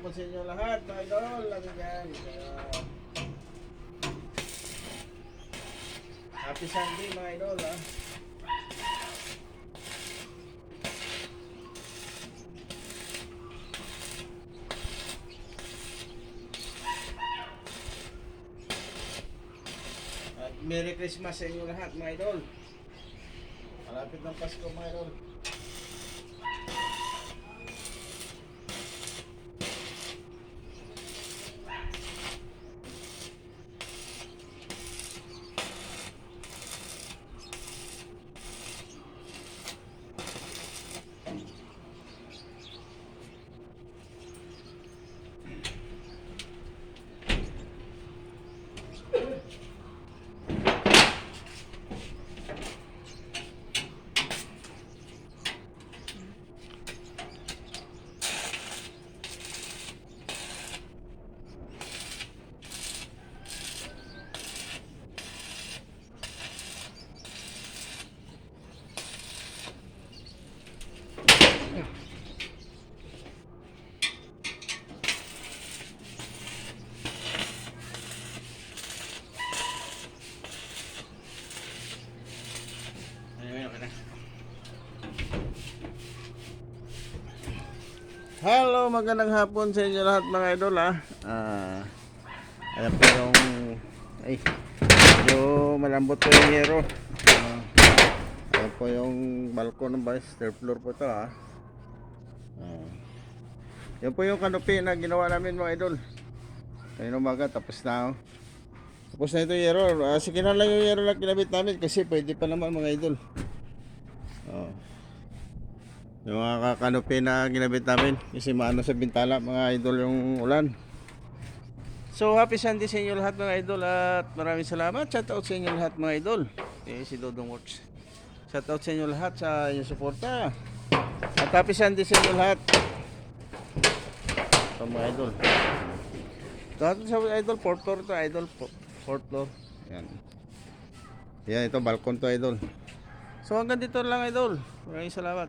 hapon sa inyo lahat, mga idol. Lagi yan. Happy Sunday, mga idol. Ha? At Merry Christmas sa inyo lahat, mga idol. Malapit ng Pasko, mga idol. Hello, magandang hapon sa inyo lahat, mga idol. Ayan po yung malambot po yung yero. Ayan po yung balkon ng bahay, third floor po ito. Yan po yung canopy na ginawa namin, mga idol. Ngayon umaga, tapos na. Tapos na ito yung yero. Sige na lang yung yero na kinabit namin kasi pwede pa naman, mga idol. Yung mga kanopi na ginabit namin kasi maano sa bintana, mga idol, yung ulan. So happy Sunday sa inyo lahat, mga idol, at maraming salamat. Shout out sa inyo lahat, mga idol. Si Dodong Works. Shout out sa inyo lahat sa inyong suporta. At happy Sunday sa inyo lahat. Ito, mga idol. Ito sa idol, fourth floor to, idol. Fourth floor. Yan. Yan, ito balkon to, idol. So hanggang dito lang, idol. Maraming salamat.